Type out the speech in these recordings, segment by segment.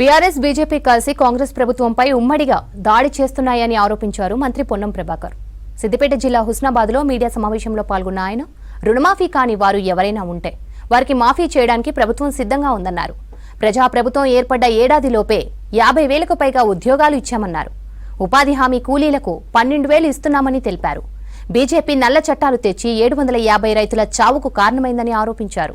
BRS BJP కలిసి కాంగ్రెస్ ప్రభుత్వంపై ఉమ్మడిగా దాడి చేస్తున్నాయని ఆరోపించారు మంత్రి పొన్నం ప్రభాకర్. సిద్దిపేట జిల్లా హుస్నాబాద్లో మీడియా సమావేశంలో పాల్గొన్న ఆయన రుణమాఫీ కాని వారు ఎవరైనా ఉంటే వారికి మాఫీ చేయడానికి ప్రభుత్వం సిద్ధంగా ఉందన్నారు. ప్రజాప్రభుత్వం ఏర్పడ్డ ఏడాదిలోపే 50,000కు పైగా ఉద్యోగాలు ఇచ్చామన్నారు. ఉపాధి హామీ కూలీలకు 12,000 ఇస్తున్నామని తెలిపారు. బీజేపీ నల్ల చట్టాలు తెచ్చి 750 రైతుల చావుకు కారణమైందని ఆరోపించారు.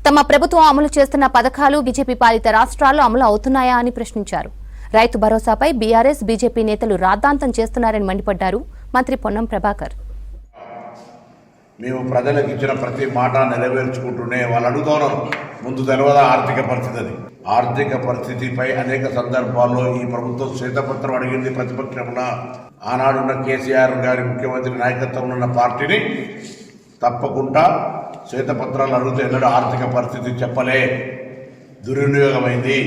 తమ ప్రభుత్వం అమలు చేస్తున్న పథకాలు బీజేపీ పాలిత రాష్ట్రాల్లో అమలు అవుతున్నాయా అని ప్రశ్నించారు. రైతు భరోసాపై బీఆర్ఎస్ బీజేపీ నేతలు రాద్ధాంతం చేస్తున్నారని మండిపడ్డారు మంత్రి పొన్నం ప్రభాకర్. మేము ప్రజలకు ఇచ్చిన ప్రతి మాట నెరవేర్చుకుంటూనే వాళ్ళు అడుగుతున్నారు. ముందు తెలియదా ఆర్థిక పరిస్థితి, అది ఆర్థిక పరిస్థితిపై అనేక సందర్భాల్లో ఈ ప్రభుత్వం శ్వేతపత్రం అడిగింది. ప్రతిపక్షంలో ఆనాడున్న కేసీఆర్ గారి ముఖ్యమంత్రి నాయకత్వంలో ఉన్న పార్టీని తప్పకుండా శ్వేతపత్రాలు అడిగితే ఎన్నడూ ఆర్థిక పరిస్థితి చెప్పలే, దుర్వినియోగమైంది,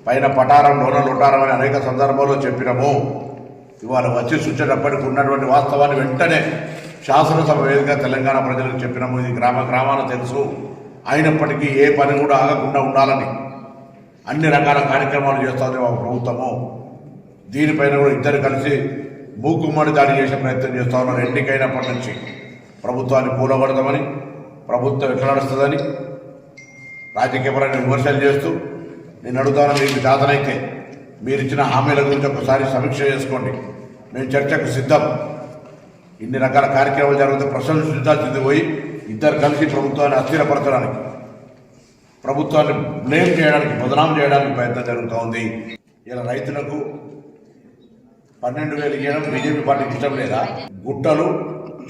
పైన పటారం లోన లొటారం అని అనేక సందర్భాల్లో చెప్పినాము. ఇవాళ వచ్చి చూచేటప్పటికి ఉన్నటువంటి వాస్తవాన్ని వెంటనే శాసనసభ వేదిక తెలంగాణ ప్రజలకు చెప్పినాము. ఇది గ్రామాన తెలుసు. అయినప్పటికీ ఏ పని కూడా ఆగకుండా ఉండాలని అన్ని రకాల కార్యక్రమాలు చేస్తుంది మా ప్రభుత్వము. దీనిపైన కూడా ఇద్దరు కలిసి మూకుమ్మడి దాడి చేసే ప్రయత్నం చేస్తూ ఉన్నారు. ఎన్నికైనప్పటి నుంచి ప్రభుత్వాన్ని కూలగొడదామని, ప్రభుత్వం ఎట్లా నడుస్తుందని రాజకీయపరమైన విమర్శలు చేస్తూ నేను అడుగుతాను, మీకు చేతనైతే మీరు ఇచ్చిన హామీల గురించి ఒకసారి సమీక్ష చేసుకోండి. మేము చర్చకు సిద్ధం. ఇన్ని రకాల కార్యక్రమాలు జరిగితే ప్రశంసించాల్సింది పోయి ఇద్దరు కలిసి ప్రభుత్వాన్ని అస్థిరపరచడానికి, ప్రభుత్వాన్ని బ్లేమ్ చేయడానికి, బదనాం చేయడానికి ప్రయత్నం జరుగుతూ ఉంది. ఇలా రైతులకు 12,000 ఇవ్వడం బీజేపీ పార్టీకి ఇష్టం లేదా? గుట్టలు,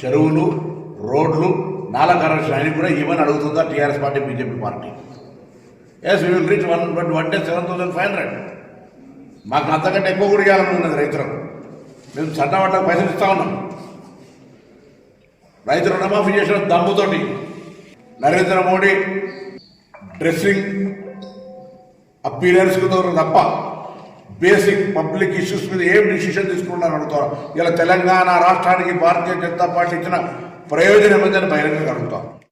చెరువులు, రోడ్లు, నాలా కరెక్షన్ అని కూడా ఇవ్వని అడుగుతుందా TRS party, BJP party? Yes, we will reach 1 day 7,500. మాకు అంతకంటే ఎక్కువ కూడా ఇవ్వాలని ఉన్నది రైతులకు. మేము చట్టం పైసలు ఇస్తా ఉన్నాం. రైతు రుణమాఫీ చేసిన దమ్ముతోటి నరేంద్ర మోడీ డ్రెస్సింగ్ అపీరెన్స్కు తప్ప బేసిక్ పబ్లిక్ ఇష్యూస్ మీద ఏం డిసిషన్ తీసుకుంటారని అడుగుతారు. ఇలా తెలంగాణ రాష్ట్రానికి భారతీయ జనతా పార్టీ ఇచ్చిన ప్రయోజనం ఏంటని బహిరంగంగా అడుగుతాం.